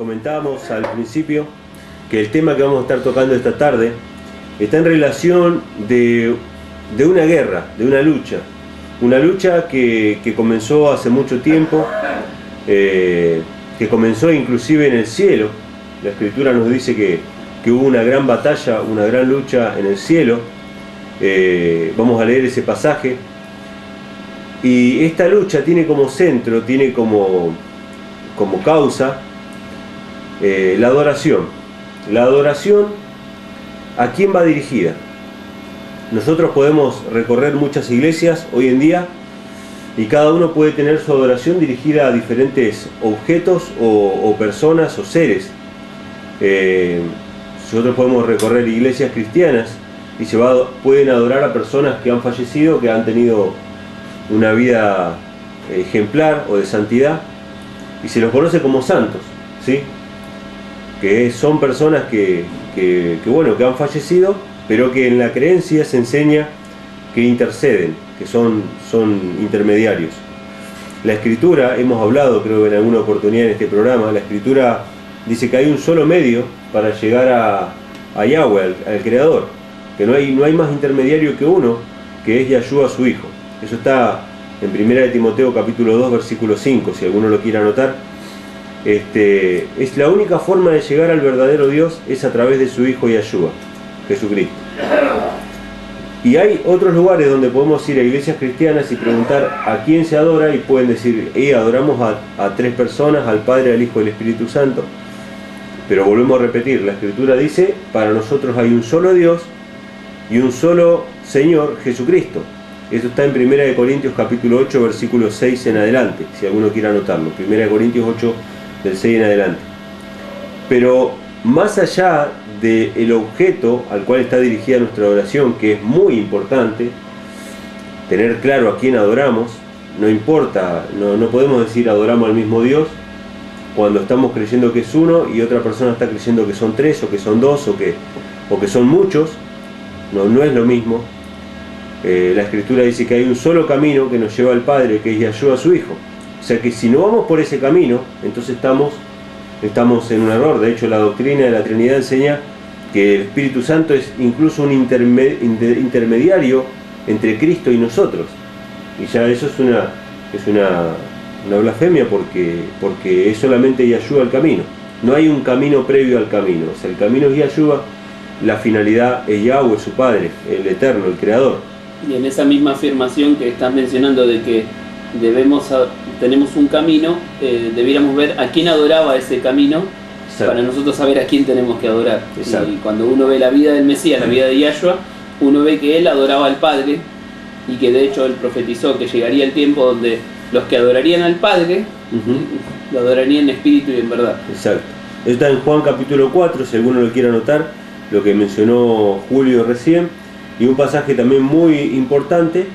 comentábamos al principio que el tema que vamos a estar tocando esta tarde está en relación de una guerra, de una lucha que comenzó hace mucho tiempo, que comenzó inclusive en el cielo. La Escritura nos dice que hubo una gran batalla, una gran lucha en el cielo. Vamos a leer ese pasaje. Y esta lucha tiene como centro, tiene como causa la adoración. La adoración, ¿a quién va dirigida? Nosotros podemos recorrer muchas iglesias hoy en día y cada uno puede tener su adoración dirigida a diferentes objetos o personas o seres. Nosotros podemos recorrer iglesias cristianas y pueden adorar a personas que han fallecido, que han tenido una vida ejemplar o de santidad, y se los conoce como santos, ¿sí? Que son personas que han fallecido, pero que en la creencia se enseña que interceden, que son intermediarios. La Escritura, hemos hablado creo que en alguna oportunidad en este programa, la Escritura dice que hay un solo medio para llegar a Yahweh, al Creador, que no hay más intermediario que uno, que es Yahshua su Hijo. Eso está en 1 Timoteo capítulo 2 versículo 5, si alguno lo quiere anotar. Es la única forma de llegar al verdadero Dios, es a través de su Hijo Yahshua, Jesucristo. Y hay otros lugares donde podemos ir a iglesias cristianas y preguntar a quién se adora, y pueden decir, adoramos a tres personas, al Padre, al Hijo y al Espíritu Santo. Pero volvemos a repetir, la Escritura dice, para nosotros hay un solo Dios y un solo Señor, Jesucristo. Eso está en 1 Corintios capítulo 8 versículo 6 en adelante, si alguno quiere anotarlo. 1 Corintios 8 del 6 en adelante. Pero más allá del objeto al cual está dirigida nuestra adoración, que es muy importante tener claro a quién adoramos, no importa, no podemos decir adoramos al mismo Dios cuando estamos creyendo que es uno y otra persona está creyendo que son tres o que son dos o que son muchos. No es lo mismo. La Escritura dice que hay un solo camino que nos lleva al Padre, que es Yahshua su Hijo. O sea que si no vamos por ese camino, entonces estamos en un error. De hecho, la doctrina de la Trinidad enseña que el Espíritu Santo es incluso un intermediario entre Cristo y nosotros. Y ya eso es una blasfemia porque es solamente Yahshua el camino. No hay un camino previo al camino. O sea, el camino es Yahshua, la finalidad es Yahweh, su Padre, el Eterno, el Creador. Y en esa misma afirmación que estás mencionando de que tenemos un camino, debiéramos ver a quién adoraba ese camino. Exacto. Para nosotros saber a quién tenemos que adorar. Exacto. Y cuando uno ve la vida del Mesías, la vida de Yahshua, uno ve que él adoraba al Padre y que de hecho él profetizó que llegaría el tiempo donde los que adorarían al Padre lo adorarían en espíritu y en verdad. Exacto. Está en Juan capítulo 4, si alguno lo quiere anotar, lo que mencionó Julio recién. Y un pasaje también muy importante,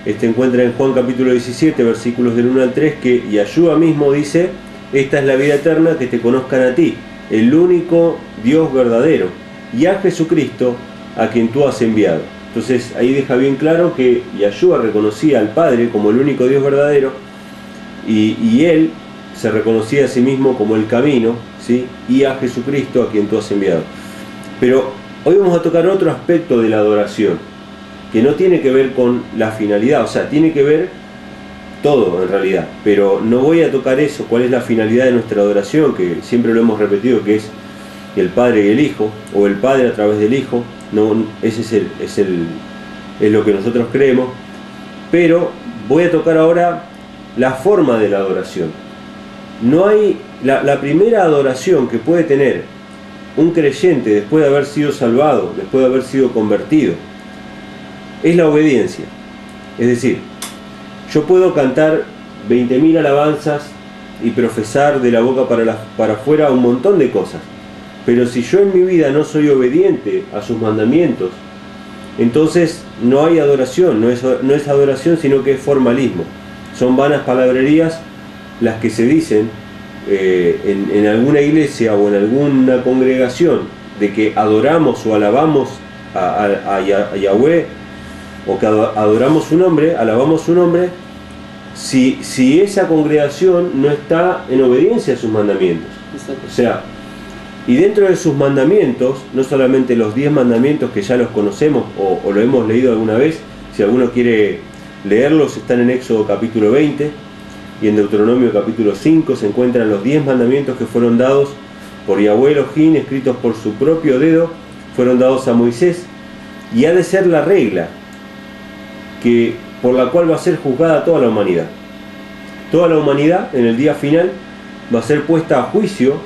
encuentra en Juan capítulo 17, versículos del 1 al 3, que Yahshua mismo dice, esta es la vida eterna, que te conozcan a ti, el único Dios verdadero, y a Jesucristo, a quien tú has enviado. Entonces ahí deja bien claro que Yahshua reconocía al Padre como el único Dios verdadero, y él se reconocía a sí mismo como el camino, ¿sí? Y a Jesucristo, a quien tú has enviado. Pero hoy vamos a tocar otro aspecto de la adoración, que no tiene que ver con la finalidad, o sea, tiene que ver todo en realidad, pero no voy a tocar eso, cuál es la finalidad de nuestra adoración, que siempre lo hemos repetido, que es el Padre y el Hijo, o el Padre a través del Hijo. No, ese es lo que nosotros creemos, pero voy a tocar ahora la forma de la adoración. No hay la primera adoración que puede tener un creyente después de haber sido salvado, después de haber sido convertido, es la obediencia. Es decir, yo puedo cantar 20.000 alabanzas y profesar de la boca para afuera un montón de cosas, pero si yo en mi vida no soy obediente a sus mandamientos, entonces no hay adoración, no es adoración, sino que es formalismo. Son vanas palabrerías las que se dicen en alguna iglesia o en alguna congregación, de que adoramos o alabamos a Yahweh, o que adoramos su nombre, alabamos su nombre, si esa congregación no está en obediencia a sus mandamientos. Exacto. O sea, y dentro de sus mandamientos, no solamente los 10 mandamientos que ya los conocemos o lo hemos leído alguna vez, si alguno quiere leerlos, están en Éxodo capítulo 20 y en Deuteronomio capítulo 5 se encuentran los 10 mandamientos que fueron dados por Yahweh Elohim, escritos por su propio dedo, fueron dados a Moisés, y ha de ser la regla por la cual va a ser juzgada toda la humanidad. Toda la humanidad en el día final va a ser puesta a juicio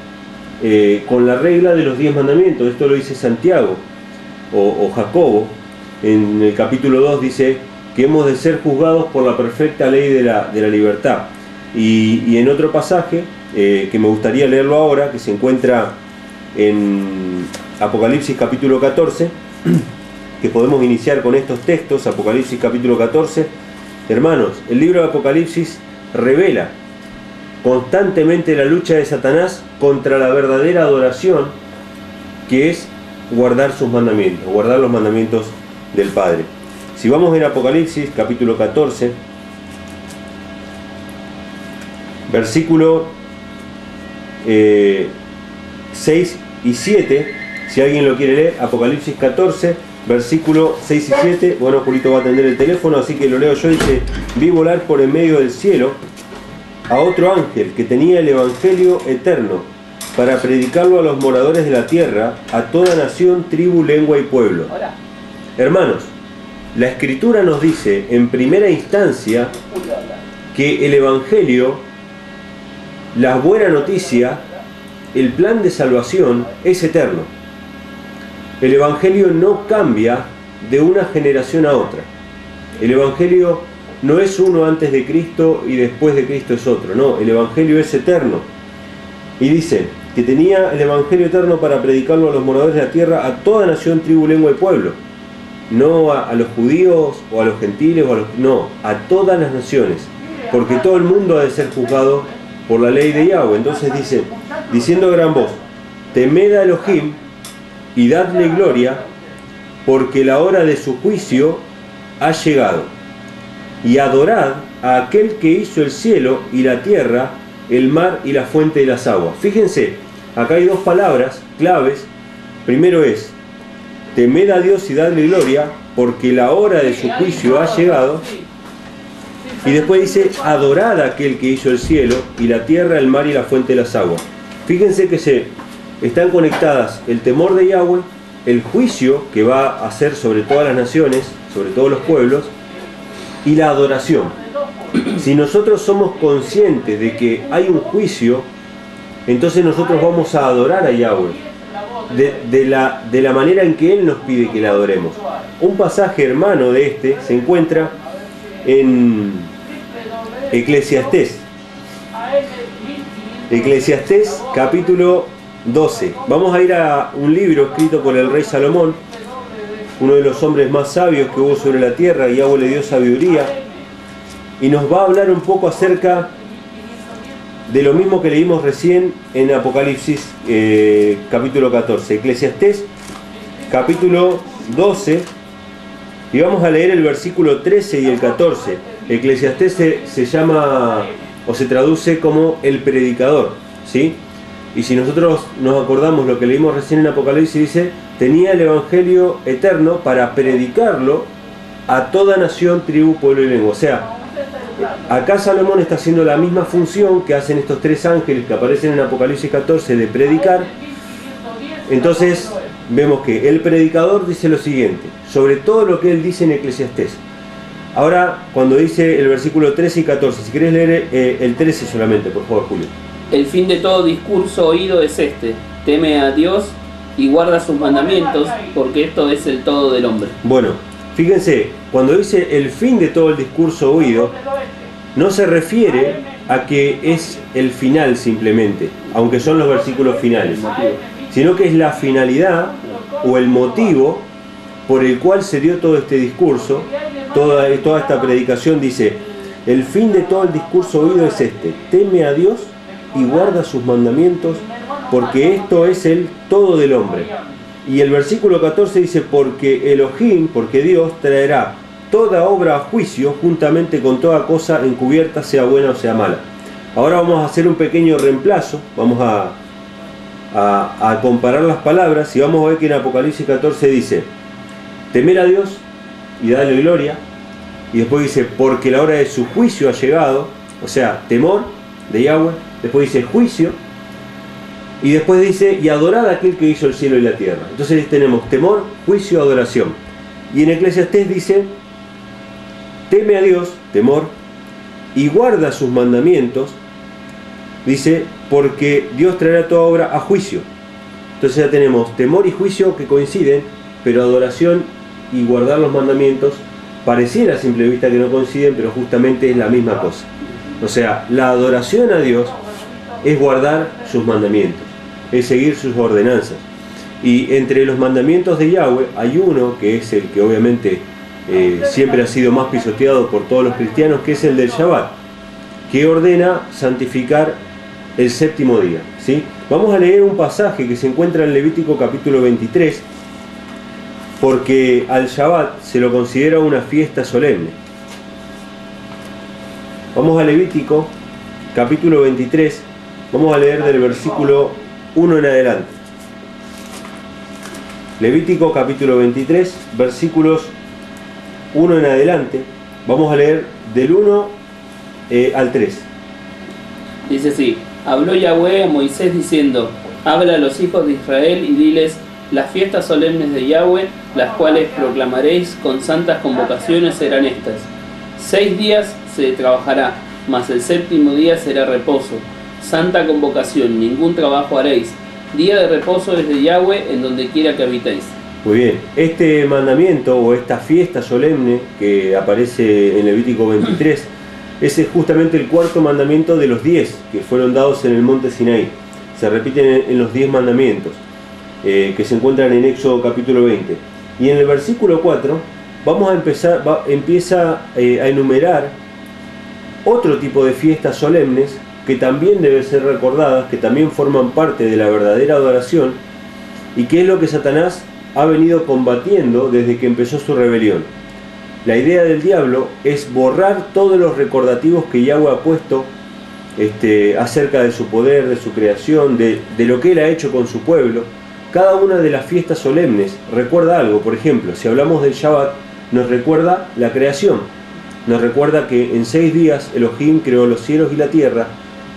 con la regla de los 10 mandamientos. Esto lo dice Santiago o Jacobo. En el capítulo 2 dice que hemos de ser juzgados por la perfecta ley de la libertad. Y en otro pasaje, que me gustaría leerlo ahora, que se encuentra en Apocalipsis capítulo 14, que podemos iniciar con estos textos. Apocalipsis capítulo 14. Hermanos, el libro de Apocalipsis revela constantemente la lucha de Satanás contra la verdadera adoración, que es guardar sus mandamientos, guardar los mandamientos del Padre. Si vamos en Apocalipsis capítulo 14, versículo 6 y 7, si alguien lo quiere leer, Apocalipsis 14, versículo 6 y 7. Bueno, Julito va a atender el teléfono, así que lo leo yo. Dice: vi volar por en medio del cielo a otro ángel que tenía el evangelio eterno para predicarlo a los moradores de la tierra, a toda nación, tribu, lengua y pueblo. Hermanos, la Escritura nos dice en primera instancia que el evangelio, la buena noticia, el plan de salvación es eterno. El evangelio no cambia de una generación a otra. El evangelio no es uno antes de Cristo y después de Cristo es otro. No, el evangelio es eterno. Y dice que tenía el evangelio eterno para predicarlo a los moradores de la tierra, a toda nación, tribu, lengua y pueblo. No a los judíos o a los gentiles, no, a todas las naciones. Porque todo el mundo ha de ser juzgado por la ley de Yahweh. Entonces dice, diciendo a gran voz: temed a Elohim y dadle gloria, porque la hora de su juicio ha llegado. Y adorad a aquel que hizo el cielo y la tierra, el mar y la fuente de las aguas. Fíjense, acá hay dos palabras claves. Primero es: temed a Dios y dadle gloria, porque la hora de su juicio ha llegado. Y después dice: adorad a aquel que hizo el cielo y la tierra, el mar y la fuente de las aguas. Fíjense que están conectadas el temor de Yahweh, el juicio que va a hacer sobre todas las naciones, sobre todos los pueblos, y la adoración. Si nosotros somos conscientes de que hay un juicio, entonces nosotros vamos a adorar a Yahweh de la manera en que Él nos pide que le adoremos. Un pasaje hermano de este se encuentra en Eclesiastés. Eclesiastés capítulo 12. Vamos a ir a un libro escrito por el rey Salomón, uno de los hombres más sabios que hubo sobre la tierra. Y Yahweh le dio sabiduría y nos va a hablar un poco acerca de lo mismo que leímos recién en Apocalipsis capítulo 14. Eclesiastés capítulo 12, y vamos a leer el versículo 13 y el 14. Eclesiastés se llama o se traduce como el predicador, ¿sí? Y si nosotros nos acordamos lo que leímos recién en Apocalipsis, dice: tenía el evangelio eterno para predicarlo a toda nación, tribu, pueblo y lengua. O sea, acá Salomón está haciendo la misma función que hacen estos tres ángeles que aparecen en Apocalipsis 14 de predicar. Entonces vemos que el predicador dice lo siguiente sobre todo lo que él dice en Eclesiastés. Ahora, cuando dice el versículo 13 y 14, si querés leer el 13 solamente, por favor, Julio. El fin de todo discurso oído es este: teme a Dios y guarda sus mandamientos, porque esto es el todo del hombre. Bueno, fíjense, cuando dice el fin de todo el discurso oído, no se refiere a que es el final simplemente, aunque son los versículos finales, sino que es la finalidad o el motivo por el cual se dio todo este discurso, toda esta predicación. Dice: el fin de todo el discurso oído es este: teme a Dios y guarda sus mandamientos, porque esto es el todo del hombre. Y el versículo 14 dice: porque Elohim, porque Dios, traerá toda obra a juicio juntamente con toda cosa encubierta, sea buena o sea mala. Ahora vamos a hacer un pequeño reemplazo, vamos a a comparar las palabras, y vamos a ver que en Apocalipsis 14 dice: temer a Dios y darle gloria, y después dice: porque la hora de su juicio ha llegado, o sea, temor de Yahweh, después dice juicio, y después dice: y adorad a aquel que hizo el cielo y la tierra. Entonces tenemos temor, juicio, adoración. Y en Eclesiastés dice: teme a Dios, temor, y guarda sus mandamientos, dice, porque Dios traerá toda obra a juicio. Entonces ya tenemos temor y juicio que coinciden, pero adoración y guardar los mandamientos pareciera a simple vista que no coinciden, pero justamente es la misma cosa. O sea, la adoración a Dios es guardar sus mandamientos, es seguir sus ordenanzas. Y entre los mandamientos de Yahweh hay uno que es el que obviamente siempre ha sido más pisoteado por todos los cristianos, que es el del Shabbat, que ordena santificar el séptimo día, ¿sí? Vamos a leer un pasaje que se encuentra en Levítico capítulo 23, porque al Shabbat se lo considera una fiesta solemne. Vamos a Levítico capítulo 23, vamos a leer del versículo 1 en adelante. Levítico capítulo 23, versículos 1 en adelante, vamos a leer del 1 al 3. Dice así: habló Yahweh a Moisés diciendo: habla a los hijos de Israel y diles: las fiestas solemnes de Yahweh, las cuales proclamaréis con santas convocaciones, serán estas. 6 días se trabajará, mas el séptimo día será reposo. Santa convocación, ningún trabajo haréis. Día de reposo es de Yahweh en donde quiera que habitéis. Muy bien, este mandamiento o esta fiesta solemne que aparece en Levítico 23 es justamente el cuarto mandamiento de los 10 que fueron dados en el monte Sinaí. Se repiten en los 10 mandamientos que se encuentran en Éxodo capítulo 20. Y en el versículo 4 vamos a empieza a enumerar otro tipo de fiestas solemnes que también deben ser recordadas, que también forman parte de la verdadera adoración, y que es lo que Satanás ha venido combatiendo desde que empezó su rebelión. La idea del diablo es borrar todos los recordativos que Yahweh ha puesto acerca de su poder, de su creación, de lo que Él ha hecho con su pueblo. Cada una de las fiestas solemnes recuerda algo. Por ejemplo, si hablamos del Shabbat, nos recuerda la creación. Nos recuerda que en 6 días Elohim creó los cielos y la tierra,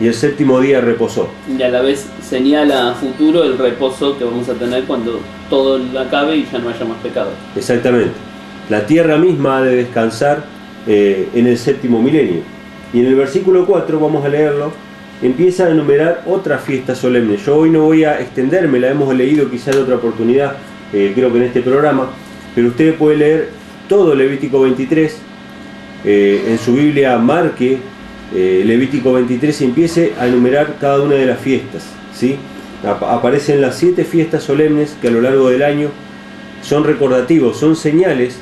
y el séptimo día reposó. Y a la vez señala a futuro el reposo que vamos a tener cuando todo acabe y ya no haya más pecado. Exactamente. La tierra misma ha de descansar en el séptimo milenio. Y en el versículo 4, vamos a leerlo, empieza a enumerar otras fiestas solemnes. Yo hoy no voy a extenderme, la hemos leído quizá en otra oportunidad, creo que en este programa, pero usted puede leer todo Levítico 23, en su Biblia marque Levítico 23 y empiece a enumerar cada una de las fiestas, ¿sí? Aparecen las 7 fiestas solemnes que a lo largo del año son recordativos, son señales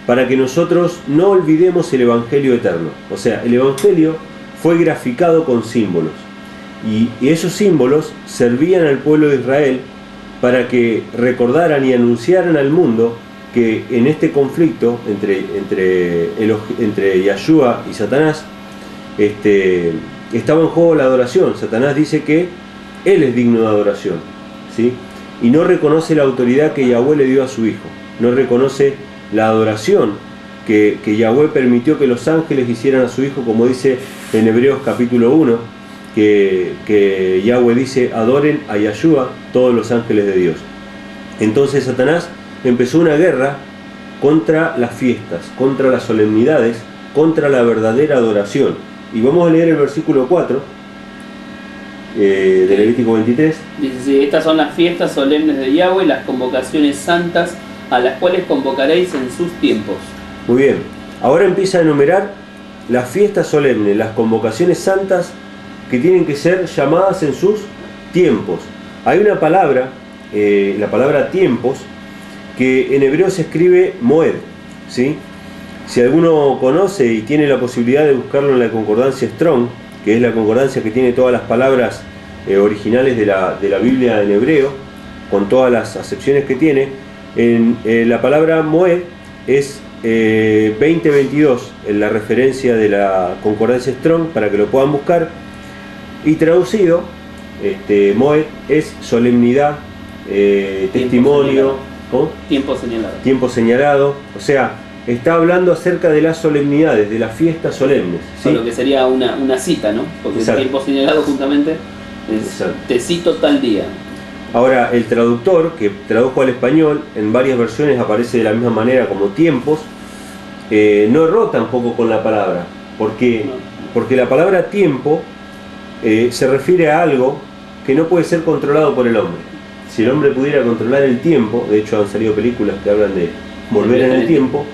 para que nosotros no olvidemos el Evangelio eterno. O sea, el Evangelio fue graficado con símbolos, y esos símbolos servían al pueblo de Israel para que recordaran y anunciaran al mundo que en este conflicto entre Yahshua y Satanás estaba en juego la adoración. Satanás dice que él es digno de adoración, ¿sí? Y no reconoce la autoridad que Yahweh le dio a su hijo, no reconoce la adoración que Yahweh permitió que los ángeles hicieran a su hijo, como dice en Hebreos capítulo 1, que Yahweh dice: adoren a Yahshua todos los ángeles de Dios. Entonces Satanás empezó una guerra contra las fiestas, contra las solemnidades, contra la verdadera adoración. Y vamos a leer el versículo 4 de Levítico 23. Dice: sí, estas son las fiestas solemnes de Yahweh, las convocaciones santas a las cuales convocaréis en sus tiempos. Muy bien, ahora empieza a enumerar las fiestas solemnes, las convocaciones santas que tienen que ser llamadas en sus tiempos. Hay una palabra, la palabra tiempos, que en hebreo se escribe moed, ¿sí? Si alguno conoce y tiene la posibilidad de buscarlo en la concordancia Strong, que es la concordancia que tiene todas las palabras originales de la Biblia en hebreo, con todas las acepciones que tiene, la palabra moed es 2022, en la referencia de la concordancia Strong, para que lo puedan buscar, y traducido Moed es solemnidad, testimonio, ¿cómo? Tiempo señalado. O sea, está hablando acerca de las solemnidades, de las fiestas solemnes, ¿sí? Con lo que sería una cita, ¿no? Porque el tiempo señalado justamente es te cito tal día. Ahora, el traductor que tradujo al español, en varias versiones aparece de la misma manera como tiempos, no erró tampoco con la palabra, porque la palabra tiempo se refiere a algo que no puede ser controlado por el hombre. Si el hombre pudiera controlar el tiempo, de hecho han salido películas que hablan de volver en el tiempo,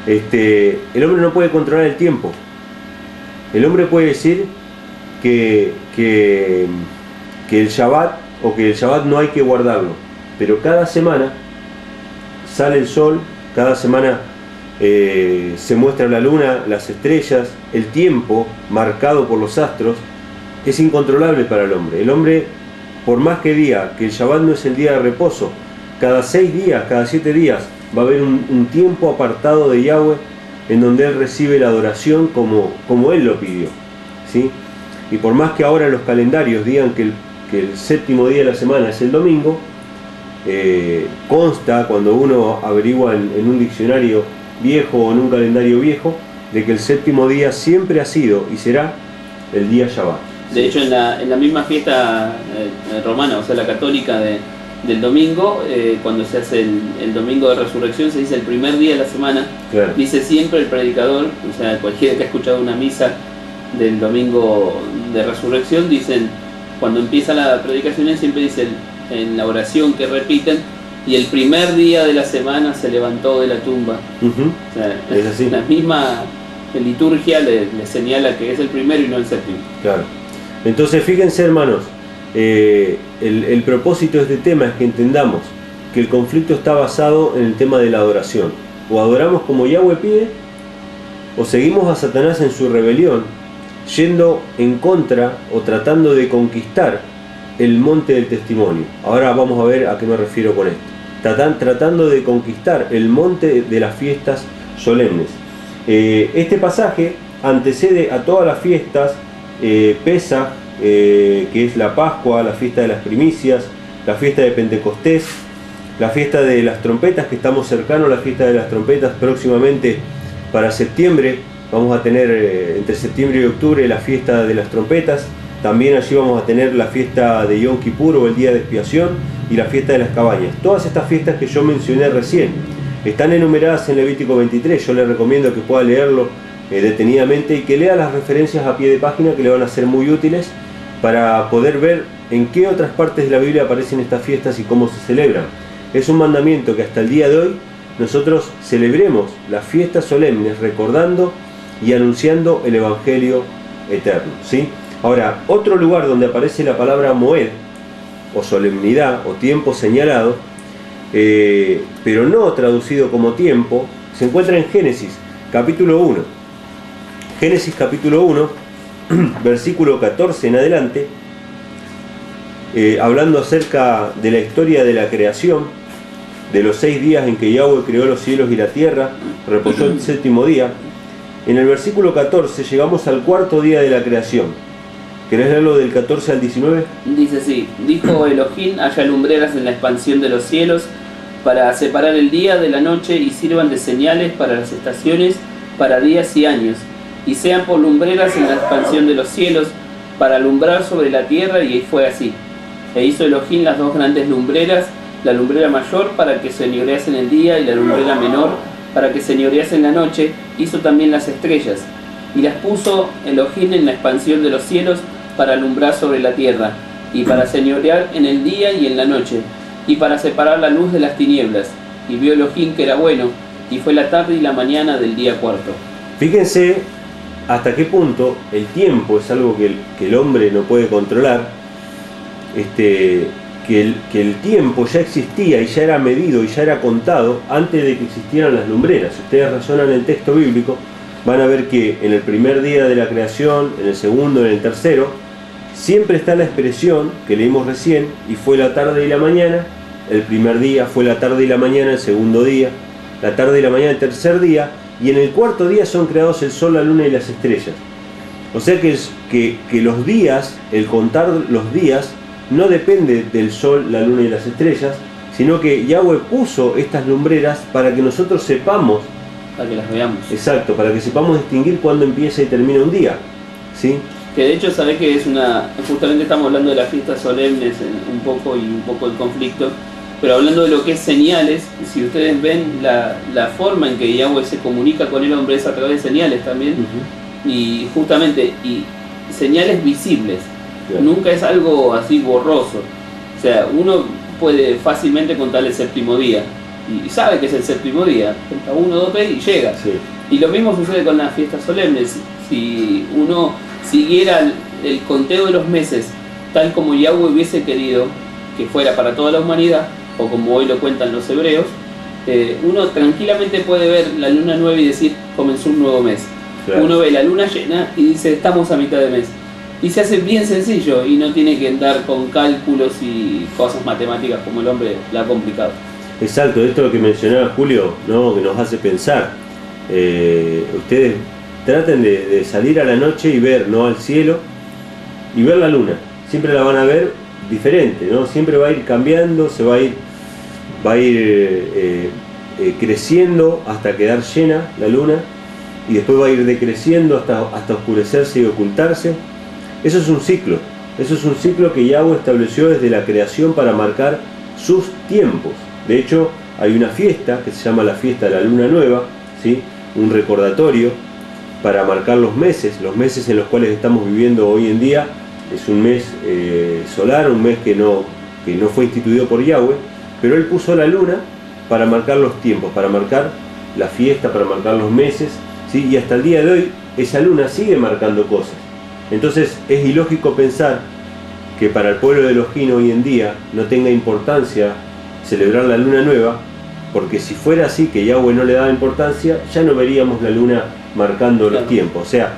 el hombre no puede controlar el tiempo. El hombre puede decir que el Shabbat, o que el Shabbat no hay que guardarlo, pero cada semana sale el sol, cada semana se muestra la luna, las estrellas, el tiempo marcado por los astros es incontrolable para el hombre. El hombre, por más que diga que el Shabbat no es el día de reposo, cada 6 días, cada 7 días va a haber un tiempo apartado de Yahweh en donde Él recibe la adoración como Él lo pidió, ¿sí? Y por más que ahora los calendarios digan que el séptimo día de la semana es el domingo, consta cuando uno averigua en un diccionario viejo o en un calendario viejo, de que el séptimo día siempre ha sido y será el día Shabbat. De hecho, en la misma fiesta romana, o sea, la católica del domingo, cuando se hace el domingo de resurrección, se dice el primer día de la semana. Claro. Dice siempre el predicador, o sea, cualquiera que ha escuchado una misa del domingo de resurrección, dicen, cuando empieza la predicación, siempre dicen en la oración que repiten, y el primer día de la semana se levantó de la tumba. O sea, es así. La misma liturgia le señala que es el primero y no el séptimo. Claro. Entonces, fíjense, hermanos, el propósito de este tema es que entendamos que el conflicto está basado en el tema de la adoración. O adoramos como Yahweh pide, o seguimos a Satanás en su rebelión, yendo en contra o tratando de conquistar el monte del testimonio. Ahora vamos a ver a qué me refiero con esto. Tratando de conquistar el monte de las fiestas solemnes. Este pasaje antecede a todas las fiestas, Pesaj, que es la Pascua, la fiesta de las primicias, la fiesta de Pentecostés, la fiesta de las trompetas, que estamos cercanos a la fiesta de las trompetas próximamente para septiembre. Vamos a tener entre septiembre y octubre la fiesta de las trompetas. También allí vamos a tener la fiesta de Yom Kippur o el día de expiación y la fiesta de las cabañas. Todas estas fiestas que yo mencioné recién están enumeradas en Levítico 23. Yo les recomiendo que pueda leerlo detenidamente y que lea las referencias a pie de página, que le van a ser muy útiles para poder ver en qué otras partes de la Biblia aparecen estas fiestas y cómo se celebran. Es un mandamiento que hasta el día de hoy nosotros celebremos las fiestas solemnes recordando y anunciando el Evangelio eterno, ¿sí? Ahora, otro lugar donde aparece la palabra Moed, o solemnidad, o tiempo señalado, pero no traducido como tiempo, se encuentra en Génesis, capítulo 1. Génesis capítulo 1, versículo 14 en adelante, hablando acerca de la historia de la creación, de los 6 días en que Yahweh creó los cielos y la tierra, reposó el séptimo día. En el versículo 14 llegamos al 4.º día de la creación. ¿Querés leerlo del 14 al 19? Dice así: dijo Elohim, haya lumbreras en la expansión de los cielos para separar el día de la noche y sirvan de señales para las estaciones, para días y años, y sean por lumbreras en la expansión de los cielos para alumbrar sobre la tierra, y fue así. E hizo Elohim las 2 grandes lumbreras, la lumbrera mayor para que señorease en el día y la lumbrera menor para que señorease en la noche. Hizo también las estrellas y las puso Elohim en la expansión de los cielos para alumbrar sobre la tierra, y para señorear en el día y en la noche, y para separar la luz de las tinieblas. Y vio Elohim que era bueno, y fue la tarde y la mañana del día 4. Fíjense hasta qué punto el tiempo es algo que el hombre no puede controlar, que el tiempo ya existía y ya era medido y ya era contado antes de que existieran las lumbreras. Si ustedes razonan el texto bíblico, van a ver que en el primer día de la creación, en el segundo, en el tercero, siempre está la expresión que leímos recién, y fue la tarde y la mañana. El primer día fue la tarde y la mañana, el segundo día, la tarde y la mañana, el tercer día, y en el 4.º día son creados el sol, la luna y las estrellas. O sea que los días, el contar los días, no depende del sol, la luna y las estrellas, sino que Yahweh puso estas lumbreras para que nosotros sepamos, para que las veamos. Exacto, para que sepamos distinguir cuándo empieza y termina un día, ¿sí? Que de hecho sabe que es justamente estamos hablando de las fiestas solemnes un poco el conflicto, pero hablando de lo que es señales, si ustedes ven la forma en que Yahweh se comunica con el hombre es a través de señales también, y justamente señales visibles, nunca es algo así borroso. O sea, uno puede fácilmente contar el séptimo día y sabe que es el séptimo día, cuenta 1, 2, 3 y llega. Sí. Y lo mismo sucede con las fiestas solemnes. Si uno siguiera el conteo de los meses tal como Yahweh hubiese querido que fuera para toda la humanidad, o como hoy lo cuentan los hebreos, uno tranquilamente puede ver la luna nueva y decir comenzó un nuevo mes. Claro. Uno ve la luna llena y dice estamos a mitad de mes. Y se hace bien sencillo y no tiene que andar con cálculos y cosas matemáticas como el hombre la ha complicado. Exacto, esto es lo que mencionaba Julio, ¿no? Que nos hace pensar. Ustedes traten de salir a la noche y ver, ¿no?, al cielo y ver la luna. Siempre la van a ver diferente, ¿no? Siempre va a ir cambiando, va a ir creciendo hasta quedar llena la luna y después va a ir decreciendo hasta oscurecerse y ocultarse. Eso es un ciclo que Yahweh estableció desde la creación para marcar sus tiempos. De hecho, hay una fiesta que se llama la fiesta de la luna nueva, ¿sí? Un recordatorio para marcar los meses en los cuales estamos viviendo hoy en día. Es un mes solar, un mes que no fue instituido por Yahweh, pero Él puso la luna para marcar los tiempos, para marcar la fiesta, para marcar los meses, ¿sí? Y hasta el día de hoy esa luna sigue marcando cosas. Entonces es ilógico pensar que para el pueblo de Elohim hoy en día no tenga importancia celebrar la luna nueva, porque si fuera así, que Yahweh no le daba importancia, ya no veríamos la luna marcando los tiempos. O sea,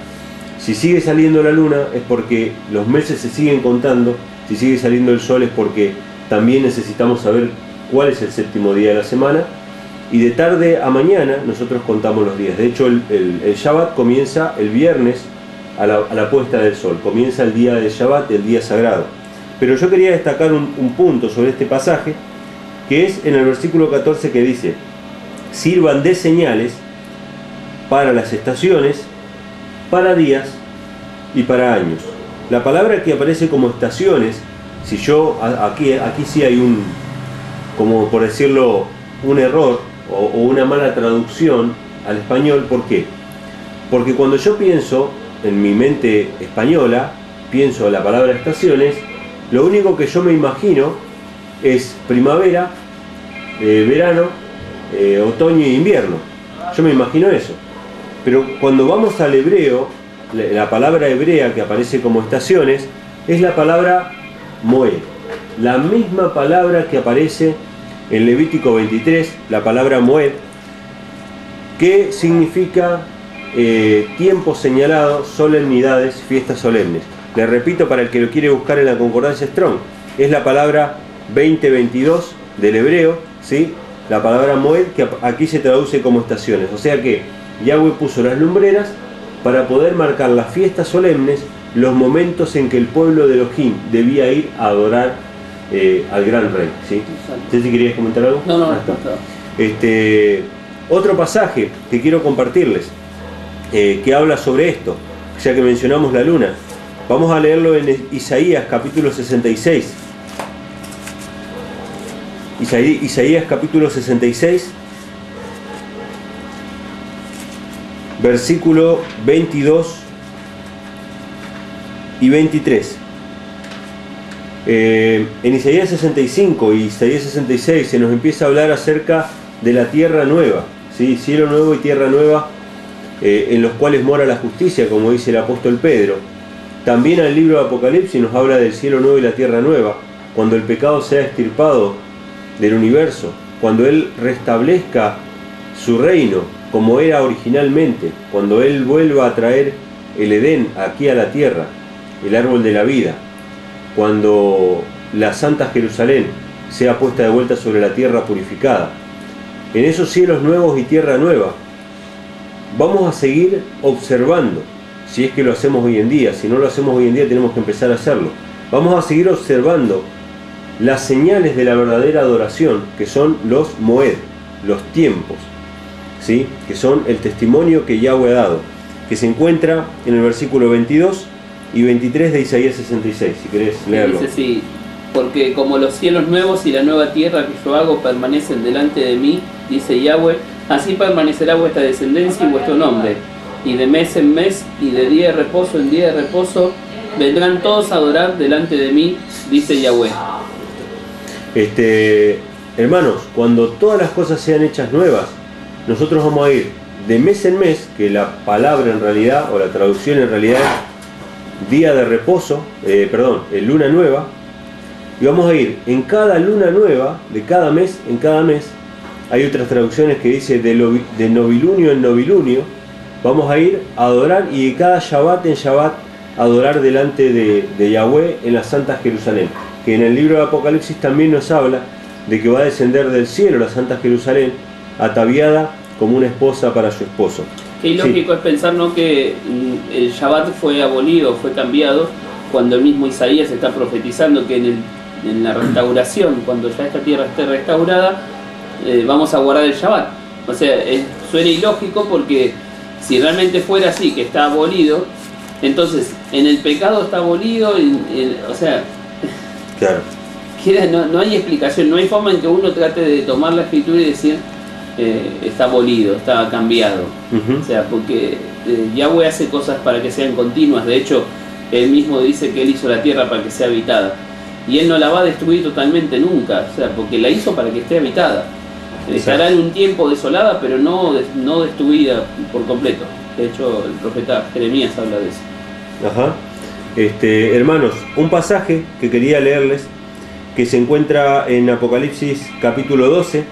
si sigue saliendo la luna es porque los meses se siguen contando, si sigue saliendo el sol es porque también necesitamos saber cuál es el séptimo día de la semana, y de tarde a mañana nosotros contamos los días. De hecho el Shabbat comienza el viernes a la puesta del sol, comienza el día del Shabbat, el día sagrado. Pero yo quería destacar un punto sobre este pasaje, que es en el versículo 14, que dice: sirvan de señales para las estaciones, para días y para años. La palabra que aparece como estaciones, si yo aquí sí hay como por decirlo, un error o una mala traducción al español. ¿Por qué? Porque cuando yo pienso en mi mente española, pienso la palabra estaciones, lo único que yo me imagino es primavera, verano, otoño e invierno. Yo me imagino eso. Pero cuando vamos al hebreo, la palabra hebrea que aparece como estaciones es la palabra moed, la misma palabra que aparece en Levítico 23, la palabra moed, que significa tiempos señalados, solemnidades, fiestas solemnes. Le repito para el que lo quiere buscar en la concordancia Strong, es la palabra 2022 del hebreo, ¿sí? La palabra moed, que aquí se traduce como estaciones. O sea que Yahweh puso las lumbreras para poder marcar las fiestas solemnes, los momentos en que el pueblo de Elohim debía ir a adorar al gran rey, ¿sí? ¿Sí querías comentar algo? No. Otro pasaje que quiero compartirles, que habla sobre esto, ya que mencionamos la luna. Vamos a leerlo en Isaías capítulo 66. Isaías capítulo 66, versículo 22 y 23. En Isaías 65 y Isaías 66 se nos empieza a hablar acerca de la tierra nueva, ¿sí? Cielo nuevo y tierra nueva, en los cuales mora la justicia, como dice el apóstol Pedro. También en el libro de Apocalipsis nos habla del cielo nuevo y la tierra nueva, cuando el pecado sea extirpado del universo, cuando Él restablezca su reino como era originalmente, cuando Él vuelva a traer el Edén aquí a la tierra, el árbol de la vida, cuando la Santa Jerusalén sea puesta de vuelta sobre la tierra purificada. En esos cielos nuevos y tierra nueva vamos a seguir observando, si es que lo hacemos hoy en día. Si no lo hacemos hoy en día, tenemos que empezar a hacerlo. Vamos a seguir observando las señales de la verdadera adoración, que son los moed, los tiempos, ¿sí? Que son el testimonio que Yahweh ha dado, que se encuentra en el versículo 22 y 23 de Isaías 66, si querés leerlo. Dice así: porque como los cielos nuevos y la nueva tierra que yo hago permanecen delante de mí, dice Yahweh, así permanecerá vuestra descendencia y vuestro nombre, y de mes en mes y de día de reposo en día de reposo vendrán todos a adorar delante de mí, dice Yahweh. Hermanos, cuando todas las cosas sean hechas nuevas, nosotros vamos a ir de mes en mes, que la palabra en realidad, o la traducción en realidad es día de reposo, luna nueva, y vamos a ir en cada luna nueva, de cada mes en cada mes. Hay otras traducciones que dice de novilunio en novilunio, vamos a ir a adorar, y de cada Shabbat en Shabbat adorar delante de Yahweh en la Santa Jerusalén, que en el libro de Apocalipsis también nos habla de que va a descender del cielo la Santa Jerusalén, ataviada como una esposa para su esposo. Qué ilógico es pensar, ¿no?, que el Shabbat fue abolido, fue cambiado, cuando el mismo Isaías está profetizando que en la restauración, cuando ya esta tierra esté restaurada, vamos a guardar el Shabbat. O sea, suena ilógico, porque si realmente fuera así, que está abolido, entonces en el pecado está abolido, o sea, claro, no hay explicación, no hay forma en que uno trate de tomar la escritura y decir está abolido, está cambiado. O sea, porque Yahweh hace cosas para que sean continuas. De hecho, él mismo dice que él hizo la tierra para que sea habitada, y él no la va a destruir totalmente nunca, o sea, porque la hizo para que esté habitada. Estará en un tiempo desolada, pero no destruida por completo. De hecho, el profeta Jeremías habla de eso. Ajá. Hermanos, un pasaje que quería leerles, que se encuentra en Apocalipsis capítulo 12,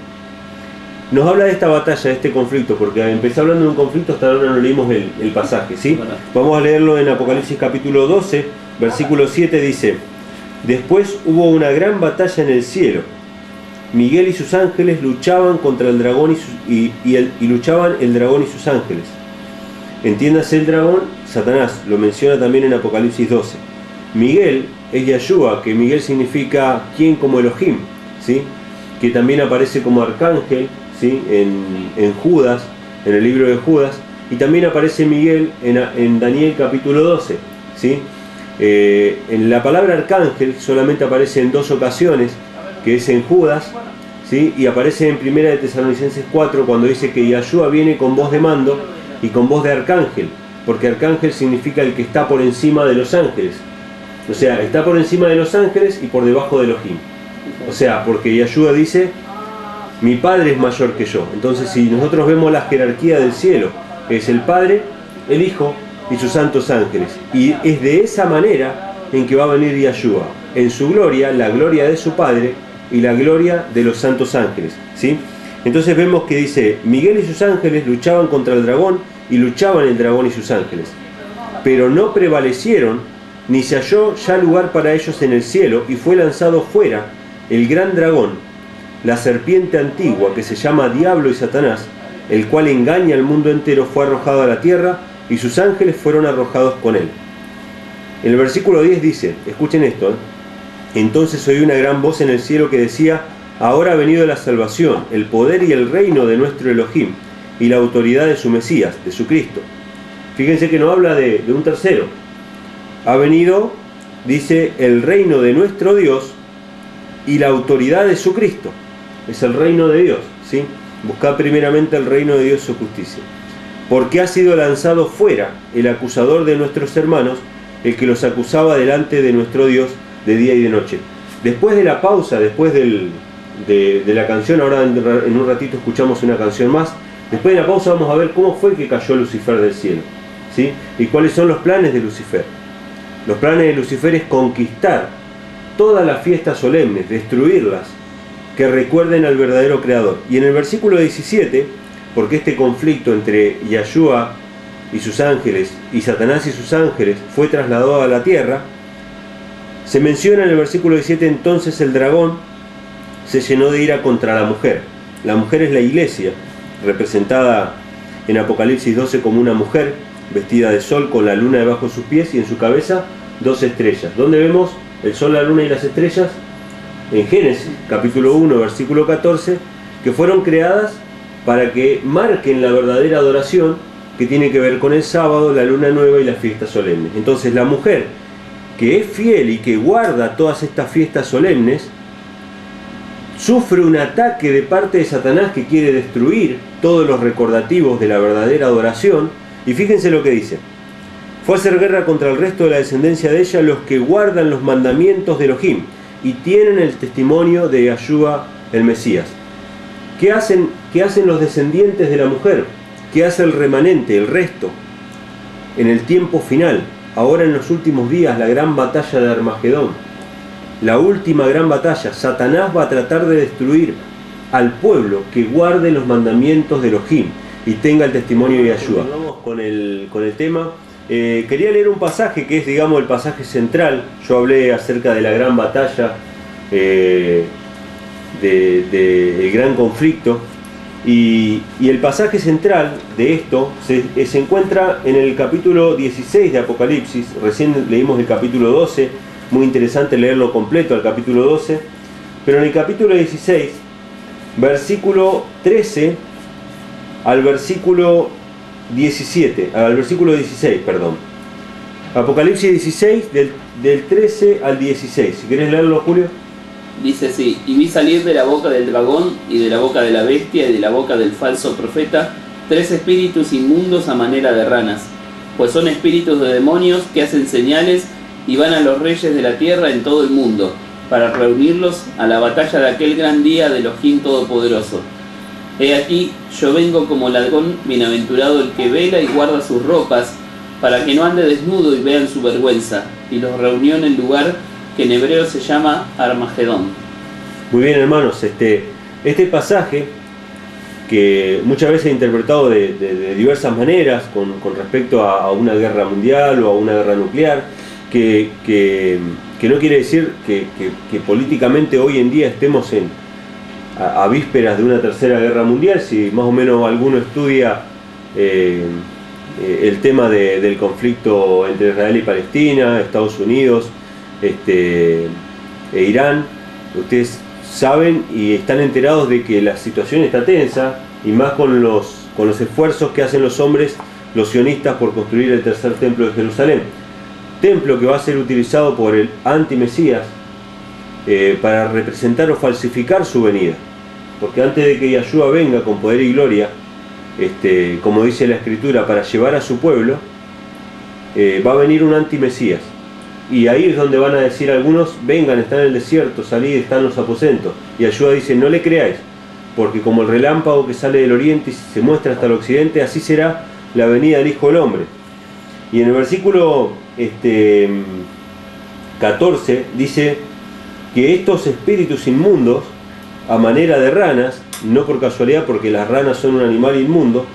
nos habla de esta batalla, de este conflicto, porque empecé hablando de un conflicto, hasta ahora no leímos el pasaje, ¿sí? Bueno. Vamos a leerlo en Apocalipsis capítulo 12, versículo 7, dice: después hubo una gran batalla en el cielo. Miguel y sus ángeles luchaban contra el dragón y luchaban el dragón y sus ángeles. Entiéndase, el dragón, Satanás, lo menciona también en Apocalipsis 12. Miguel es Yahshua, que Miguel significa quien como Elohim, ¿sí? Que también aparece como arcángel, ¿sí? en Judas, en el libro de Judas, y también aparece Miguel en Daniel capítulo 12, ¿sí? En la palabra arcángel solamente aparece en 2 ocasiones, que es en Judas, ¿sí? Y aparece en 1 de Tesalonicenses 4, cuando dice que Yahshua viene con voz de mando y con voz de arcángel, porque arcángel significa el que está por encima de los ángeles. O sea, está por encima de los ángeles y por debajo de Elohim. O sea, porque Yahshua dice: mi Padre es mayor que yo. Entonces, si nosotros vemos la jerarquía del cielo, es el Padre, el Hijo y sus santos ángeles. Y es de esa manera en que va a venir Yahshua, en su gloria, la gloria de su Padre y la gloria de los santos ángeles, ¿sí? Entonces vemos que dice: Miguel y sus ángeles luchaban contra el dragón, y luchaban el dragón y sus ángeles, pero no prevalecieron, ni se halló ya lugar para ellos en el cielo, y fue lanzado fuera el gran dragón, la serpiente antigua, que se llama Diablo y Satanás, el cual engaña al mundo entero, fue arrojado a la tierra, y sus ángeles fueron arrojados con él. En el versículo 10 dice, escuchen esto, entonces oí una gran voz en el cielo que decía: ahora ha venido la salvación, el poder y el reino de nuestro Elohim, y la autoridad de su Mesías, de su Cristo. Fíjense que no habla de un tercero. Ha venido, dice, el reino de nuestro Dios y la autoridad de su Cristo. Es el reino de Dios, ¿sí? Buscad primeramente el reino de Dios y su justicia. Porque ha sido lanzado fuera el acusador de nuestros hermanos, el que los acusaba delante de nuestro Dios de día y de noche. Después de la pausa, después de la canción, ahora en un ratito escuchamos una canción más. Después de la pausa vamos a ver cómo fue que cayó Lucifer del cielo, ¿sí? Y cuáles son los planes de Lucifer. Los planes de Lucifer es conquistar todas las fiestas solemnes, destruirlas, que recuerden al verdadero Creador. Y en el versículo 17, porque este conflicto entre Yahshua y sus ángeles y Satanás y sus ángeles fue trasladado a la tierra, se menciona en el versículo 17: entonces el dragón se llenó de ira contra la mujer. La mujer es la iglesia, representada en Apocalipsis 12 como una mujer, vestida de sol con la luna debajo de sus pies y en su cabeza 2 estrellas. ¿Dónde vemos el sol, la luna y las estrellas? En Génesis, capítulo 1, versículo 14, que fueron creadas para que marquen la verdadera adoración que tiene que ver con el sábado, la luna nueva y las fiestas solemnes. Entonces la mujer que es fiel y que guarda todas estas fiestas solemnes, sufre un ataque de parte de Satanás que quiere destruir todos los recordativos de la verdadera adoración. Y fíjense lo que dice: fue a hacer guerra contra el resto de la descendencia de ella, los que guardan los mandamientos de Elohim y tienen el testimonio de Yahshua el Mesías. ¿Qué hacen los descendientes de la mujer? ¿Qué hace el remanente, el resto? En el tiempo final, ahora en los últimos días, la gran batalla de Armagedón, la última gran batalla. Satanás va a tratar de destruir al pueblo que guarde los mandamientos de Elohim y tenga el testimonio de Yahshua. Vamos con el tema. Quería leer un pasaje que es, digamos, el pasaje central. Yo hablé acerca de la gran batalla, del gran conflicto, y el pasaje central de esto se encuentra en el capítulo 16 de Apocalipsis. Recién leímos el capítulo 12, muy interesante leerlo completo, el capítulo 12, pero en el capítulo 16, versículo 13 al versículo 16, perdón. Apocalipsis 16, del 13 al 16. Si querés leerlo, Julio. Dice así: y vi salir de la boca del dragón y de la boca de la bestia y de la boca del falso profeta 3 espíritus inmundos a manera de ranas, pues son espíritus de demonios que hacen señales y van a los reyes de la tierra en todo el mundo, para reunirlos a la batalla de aquel gran día de Elohim Todopoderoso. He aquí, yo vengo como ladrón, bienaventurado el que vela y guarda sus ropas, para que no ande desnudo y vean su vergüenza. Y los reunió en el lugar que en hebreo se llama Armagedón. Muy bien, hermanos, este pasaje, que muchas veces es interpretado de diversas maneras con respecto a una guerra mundial o a una guerra nuclear, que no quiere decir que políticamente hoy en día estemos a vísperas de una tercera guerra mundial. Si más o menos alguno estudia el tema del conflicto entre Israel y Palestina, Estados Unidos, e Irán, ustedes saben y están enterados de que la situación está tensa, y más con los esfuerzos que hacen los hombres, los sionistas, por construir el tercer templo de Jerusalén, templo que va a ser utilizado por el anti-Mesías para representar o falsificar su venida, porque antes de que Yahshua venga con poder y gloria, como dice la Escritura, para llevar a su pueblo, va a venir un anti-Mesías. Y ahí es donde van a decir algunos: vengan, están en el desierto, salid, están los aposentos. Y Yahshua dice: no le creáis, porque como el relámpago que sale del oriente y se muestra hasta el occidente, así será la venida del Hijo del Hombre. Y en el versículo 14 dice que estos espíritus inmundos, a manera de ranas, no por casualidad, porque las ranas son un animal inmundo,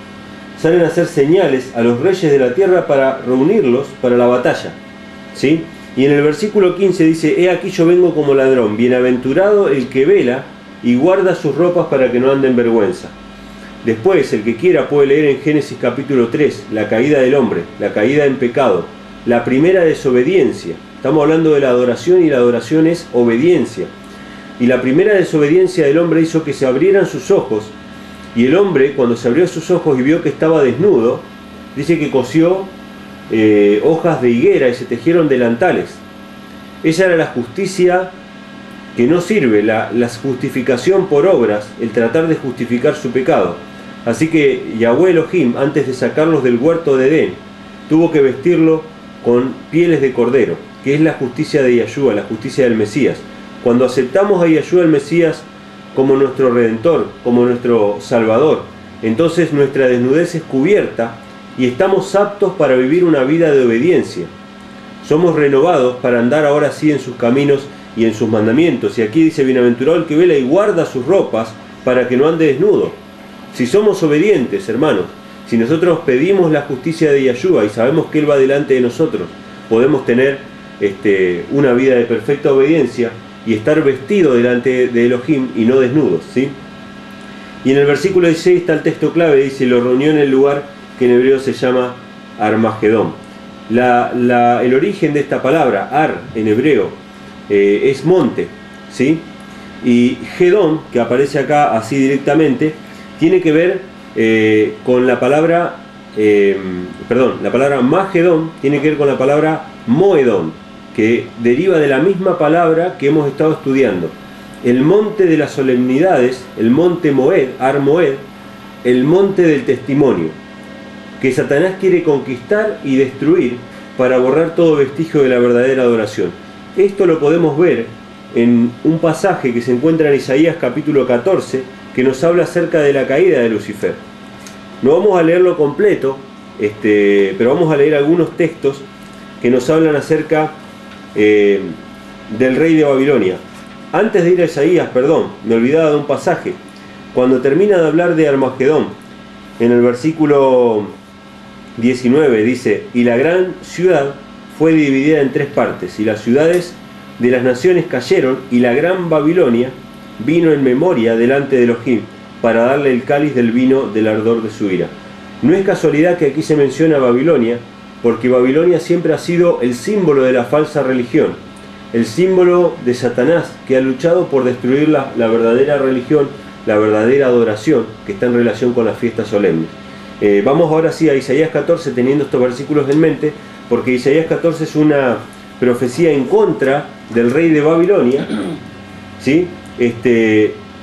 salen a hacer señales a los reyes de la tierra para reunirlos para la batalla, ¿sí? Y en el versículo 15 dice: he aquí yo vengo como ladrón, bienaventurado el que vela y guarda sus ropas para que no ande en vergüenza. Después, el que quiera puede leer en Génesis capítulo 3, la caída del hombre, la caída en pecado, la primera desobediencia. Estamos hablando de la adoración, y la adoración es obediencia. Y la primera desobediencia del hombre hizo que se abrieran sus ojos, y el hombre, cuando se abrió sus ojos y vio que estaba desnudo, dice que cosió hojas de higuera y se tejieron delantales. Esa era la justicia que no sirve, la justificación por obras, el tratar de justificar su pecado. Así que Yahweh Elohim, antes de sacarlos del huerto de Edén, tuvo que vestirlo con pieles de cordero, que es la justicia de Yahshua, la justicia del Mesías. Cuando aceptamos a Yahshua el Mesías como nuestro Redentor, como nuestro Salvador, entonces nuestra desnudez es cubierta y estamos aptos para vivir una vida de obediencia. Somos renovados para andar ahora sí en sus caminos y en sus mandamientos. Y aquí dice: bienaventurado el que vela y guarda sus ropas para que no ande desnudo. Si somos obedientes, hermanos, si nosotros pedimos la justicia de Yahshua y sabemos que Él va delante de nosotros, podemos tener una vida de perfecta obediencia y estar vestidos delante de Elohim y no desnudos, ¿sí? Y en el versículo 16 está el texto clave, dice: lo reunió en el lugar que en hebreo se llama Armagedón. El origen de esta palabra, Ar, en hebreo, es monte, ¿sí? Y Gedón, que aparece acá así directamente, tiene que ver con la palabra, la palabra Magedón tiene que ver con la palabra Moedón, que deriva de la misma palabra que hemos estado estudiando. El monte de las solemnidades, el monte Moed, Ar Moed, el monte del testimonio, que Satanás quiere conquistar y destruir para borrar todo vestigio de la verdadera adoración. Esto lo podemos ver en un pasaje que se encuentra en Isaías capítulo 14, que nos habla acerca de la caída de Lucifer. No vamos a leerlo completo, pero vamos a leer algunos textos que nos hablan acerca del rey de Babilonia. Antes de ir a Isaías, me olvidaba de un pasaje. Cuando termina de hablar de Armagedón, en el versículo 19 dice: y la gran ciudad fue dividida en 3 partes, y las ciudades de las naciones cayeron, y la gran Babilonia vino en memoria delante de Elohim, para darle el cáliz del vino del ardor de su ira. No es casualidad que aquí se menciona Babilonia, porque Babilonia siempre ha sido el símbolo de la falsa religión, el símbolo de Satanás, que ha luchado por destruir la verdadera religión, la verdadera adoración, que está en relación con las fiestas solemnes. Vamos ahora sí a Isaías 14, teniendo estos versículos en mente, porque Isaías 14 es una profecía en contra del rey de Babilonia, ¿sí?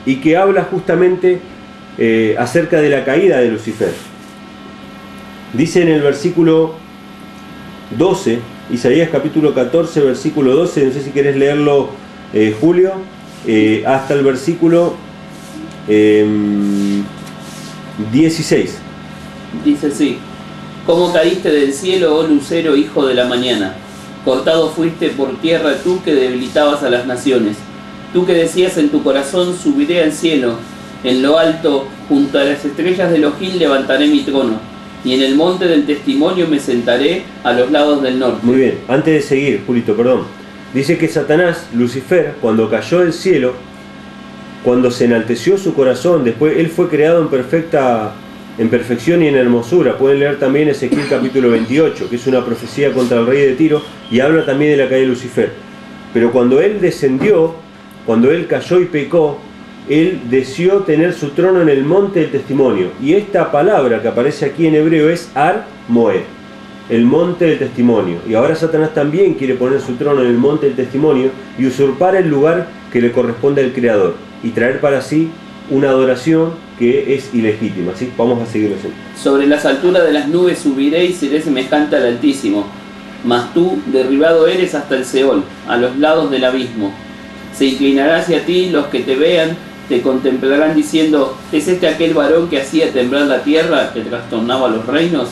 Y que habla justamente acerca de la caída de Lucifer. Dice en el versículo 12, Isaías capítulo 14, versículo 12, no sé si querés leerlo, Julio, hasta el versículo 16. Dice así: ¿Cómo caíste del cielo, oh lucero, hijo de la mañana? Cortado fuiste por tierra tú que debilitabas a las naciones. Tú que decías en tu corazón: subiré al cielo, en lo alto, junto a las estrellas de Elohim levantaré mi trono, y en el monte del testimonio me sentaré a los lados del norte. Muy bien, antes de seguir, Julito, dice que Satanás, Lucifer, cuando cayó del cielo, cuando se enalteció su corazón, después él fue creado en perfección y en hermosura. Pueden leer también Ezequiel capítulo 28, que es una profecía contra el rey de Tiro, y habla también de la caída de Lucifer. Pero cuando él descendió, cuando él cayó y pecó, él deseó tener su trono en el monte del testimonio. Y esta palabra que aparece aquí en hebreo es Ar Moed, el monte del testimonio. Y ahora Satanás también quiere poner su trono en el monte del testimonio y usurpar el lugar que le corresponde al Creador, y traer para sí una adoración que es ilegítima. ¿Sí? Vamos a seguirlo así. Sobre las alturas de las nubes subiré y seré semejante al Altísimo, mas tú derribado eres hasta el Seol, a los lados del abismo. Se inclinará hacia ti los que te vean, te contemplarán diciendo: ¿es este aquel varón que hacía temblar la tierra, que trastornaba los reinos?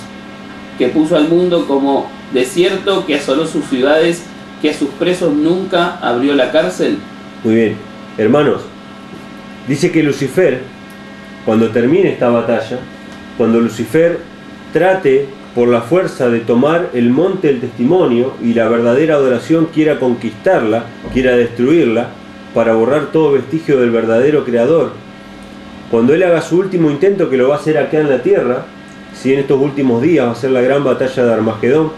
Que puso al mundo como desierto, que asoló sus ciudades, que a sus presos nunca abrió la cárcel. Muy bien, hermanos, dice que Lucifer, cuando termine esta batalla, cuando Lucifer trate por la fuerza de tomar el monte del testimonio y la verdadera adoración quiera conquistarla, quiera destruirla, para borrar todo vestigio del verdadero Creador, cuando él haga su último intento, que lo va a hacer acá en la tierra, si en estos últimos días va a ser la gran batalla de Armagedón,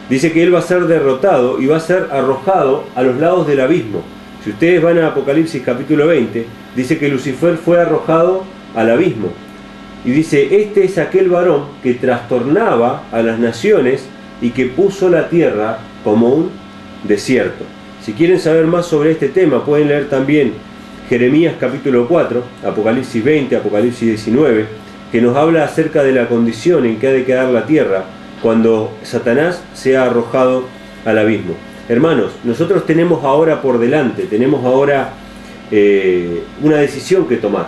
dice que él va a ser derrotado y va a ser arrojado a los lados del abismo. Si ustedes van a Apocalipsis capítulo 20, dice que Lucifer fue arrojado al abismo. Y dice: este es aquel varón que trastornaba a las naciones y que puso la tierra como un desierto. Si quieren saber más sobre este tema, pueden leer también Jeremías capítulo 4, Apocalipsis 20, Apocalipsis 19, que nos habla acerca de la condición en que ha de quedar la tierra cuando Satanás sea arrojado al abismo. Hermanos, nosotros tenemos ahora por delante, tenemos ahora una decisión que tomar.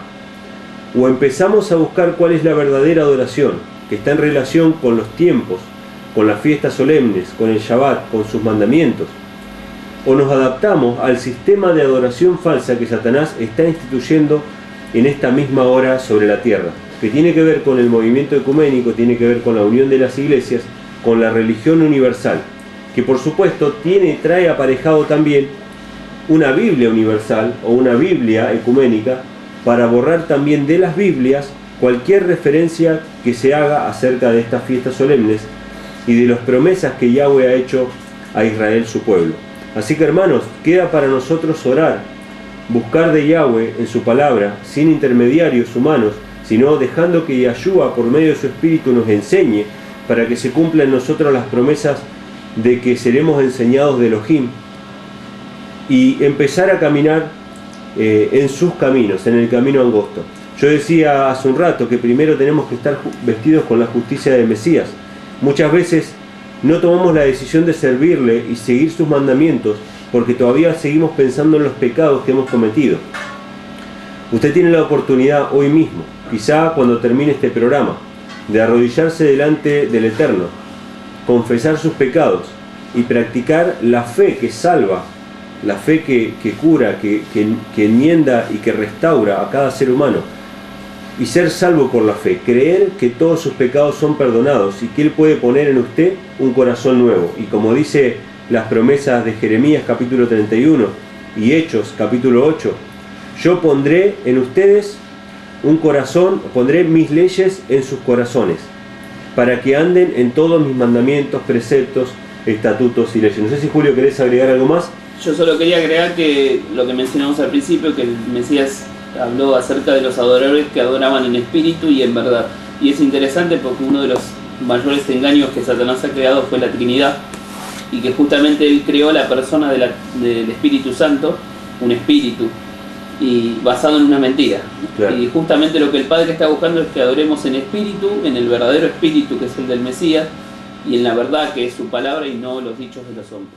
O empezamos a buscar cuál es la verdadera adoración, que está en relación con los tiempos, con las fiestas solemnes, con el Shabbat, con sus mandamientos, o nos adaptamos al sistema de adoración falsa que Satanás está instituyendo en esta misma hora sobre la tierra, que tiene que ver con el movimiento ecuménico, tiene que ver con la unión de las iglesias, con la religión universal, que por supuesto trae aparejado también una Biblia universal o una Biblia ecuménica, para borrar también de las Biblias cualquier referencia que se haga acerca de estas fiestas solemnes y de las promesas que Yahweh ha hecho a Israel su pueblo. Así que hermanos, queda para nosotros orar, buscar de Yahweh en su palabra, sin intermediarios humanos, sino dejando que Yahshua por medio de su Espíritu nos enseñe, para que se cumplan en nosotros las promesas de que seremos enseñados de Elohim, y empezar a caminar en sus caminos, en el camino angosto. Yo decía hace un rato que primero tenemos que estar vestidos con la justicia del Mesías. Muchas veces no tomamos la decisión de servirle y seguir sus mandamientos porque todavía seguimos pensando en los pecados que hemos cometido. Usted tiene la oportunidad hoy mismo, quizá cuando termine este programa, de arrodillarse delante del Eterno, confesar sus pecados y practicar la fe que salva, la fe que cura, que enmienda y que restaura a cada ser humano, y ser salvo por la fe, creer que todos sus pecados son perdonados y que Él puede poner en usted un corazón nuevo. Y como dice las promesas de Jeremías capítulo 31 y Hechos capítulo 8, yo pondré en ustedes un corazón, pondré mis leyes en sus corazones, para que anden en todos mis mandamientos, preceptos, estatutos y leyes. No sé si Julio querés agregar algo más. Yo solo quería agregar que lo que mencionamos al principio, que el Mesías habló acerca de los adoradores que adoraban en espíritu y en verdad. Y es interesante porque uno de los mayores engaños que Satanás ha creado fue la Trinidad, y que justamente él creó la persona del Espíritu Santo, un espíritu, y basado en una mentira. Claro. Y justamente lo que el Padre está buscando es que adoremos en espíritu, en el verdadero espíritu que es el del Mesías, y en la verdad que es su palabra y no los dichos de los hombres.